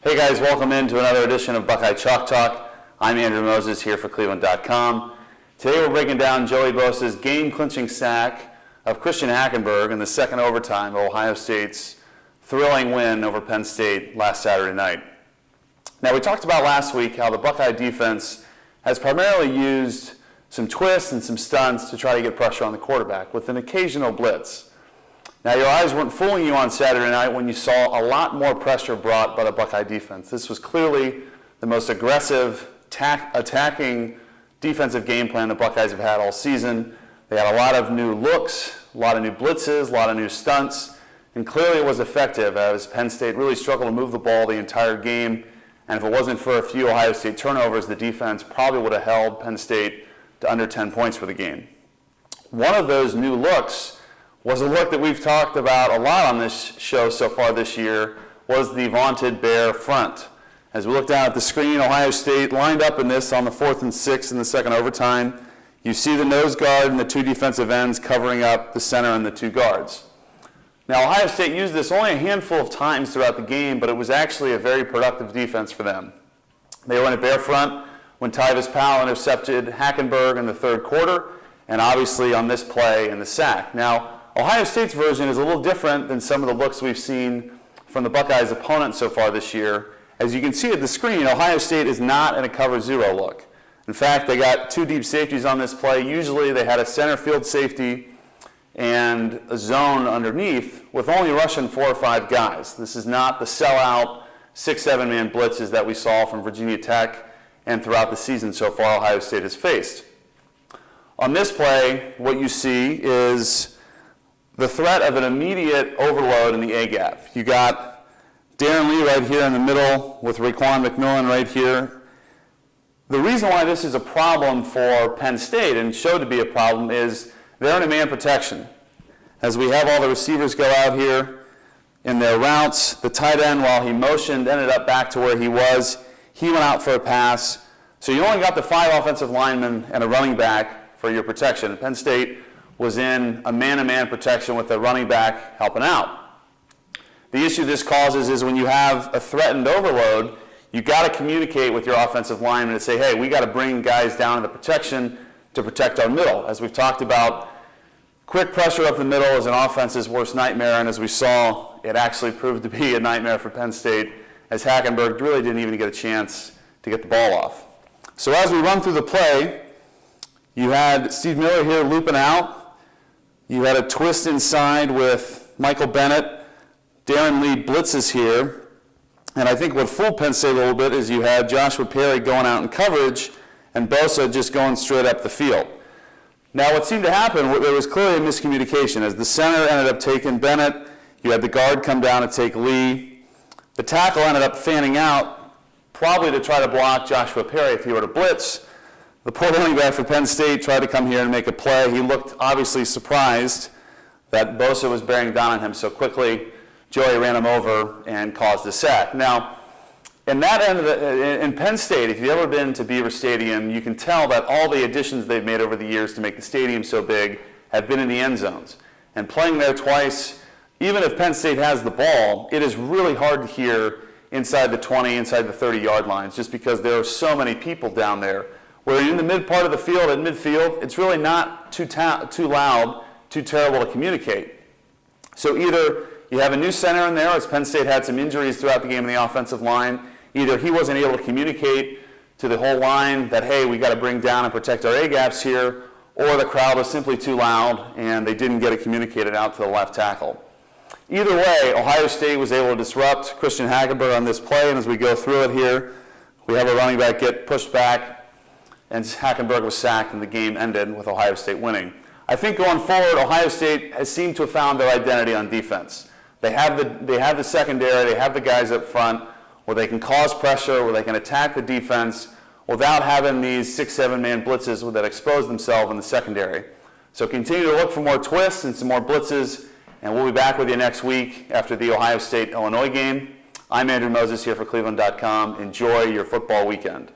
Hey guys, welcome into another edition of Buckeye Chalk Talk. I'm Andrew Moses here for cleveland.com. Today we're breaking down Joey Bosa's game-clinching sack of Christian Hackenberg in the second overtime of Ohio State's thrilling win over Penn State last Saturday night. Now, we talked about last week how the Buckeye defense has primarily used some twists and some stunts to try to get pressure on the quarterback with an occasional blitz. Now, your eyes weren't fooling you on Saturday night when you saw a lot more pressure brought by the Buckeye defense. This was clearly the most aggressive, attacking defensive game plan the Buckeyes have had all season. They had a lot of new looks, a lot of new blitzes, a lot of new stunts, and clearly it was effective as Penn State really struggled to move the ball the entire game. And if it wasn't for a few Ohio State turnovers, the defense probably would have held Penn State to under 10 points for the game. One of those new looks was a look that we've talked about a lot on this show so far this year, was the vaunted bear front. As we look down at the screen, Ohio State lined up in this on the 4th and 6 in the second overtime. You see the nose guard and the two defensive ends covering up the center and the two guards. Now, Ohio State used this only a handful of times throughout the game, but it was actually a very productive defense for them. They were in a bear front when Tyvis Powell intercepted Hackenberg in the third quarter, and obviously on this play in the sack. Now, Ohio State's version is a little different than some of the looks we've seen from the Buckeyes' opponents so far this year. As you can see at the screen, Ohio State is not in a cover zero look. In fact, they got two deep safeties on this play. Usually they had a center field safety and a zone underneath with only rushing 4 or 5 guys. This is not the sellout 6-7 man blitzes that we saw from Virginia Tech and throughout the season so far Ohio State has faced. On this play, what you see is the threat of an immediate overload in the A-gap. You got Darren Lee right here in the middle with Raekwon McMillan right here. The reason why this is a problem for Penn State and showed to be a problem is they're in a man protection. As we have all the receivers go out here in their routes, the tight end, while he motioned, ended up back to where he was. He went out for a pass. So you only got the 5 offensive linemen and a running back for your protection. Penn State was in a man-to-man protection with the running back helping out. The issue this causes is when you have a threatened overload, you got to communicate with your offensive lineman and say, hey, we got to bring guys down to the protection to protect our middle. As we've talked about, quick pressure up the middle is an offense's worst nightmare, and as we saw, it actually proved to be a nightmare for Penn State, as Hackenberg really didn't even get a chance to get the ball off. So as we run through the play, you had Steve Miller here looping out. You had a twist inside with Michael Bennett. Darren Lee blitzes here. And I think what fooled Penn State a little bit is you had Joshua Perry going out in coverage and Bosa just going straight up the field. Now, what seemed to happen, there was clearly a miscommunication. As the center ended up taking Bennett, you had the guard come down and take Lee. The tackle ended up fanning out, probably to try to block Joshua Perry if he were to blitz. The poor running back for Penn State tried to come here and make a play. He looked obviously surprised that Bosa was bearing down on him so quickly. Joey ran him over and caused a sack. Now, in that end of in Penn State, if you've ever been to Beaver Stadium, you can tell that all the additions they've made over the years to make the stadium so big have been in the end zones. And playing there twice, even if Penn State has the ball, it is really hard to hear inside the 20, inside the 30-yard lines, just because there are so many people down there. Where in the mid part of the field, at midfield, it's really not too loud, too terrible to communicate. So either you have a new center in there, as Penn State had some injuries throughout the game in the offensive line, either he wasn't able to communicate to the whole line that, hey, we got to bring down and protect our A-gaps here, or the crowd was simply too loud and they didn't get it communicated out to the left tackle. Either way, Ohio State was able to disrupt Christian Hackenberg on this play, and as we go through it here, we have a running back get pushed back, and Hackenberg was sacked, and the game ended with Ohio State winning. I think going forward, Ohio State has seemed to have found their identity on defense. They have the secondary, they have the guys up front where they can cause pressure, where they can attack the defense without having these 6-7 man blitzes that expose themselves in the secondary. So continue to look for more twists and some more blitzes, and we'll be back with you next week after the Ohio State-Illinois game. I'm Andrew Moses here for cleveland.com. Enjoy your football weekend.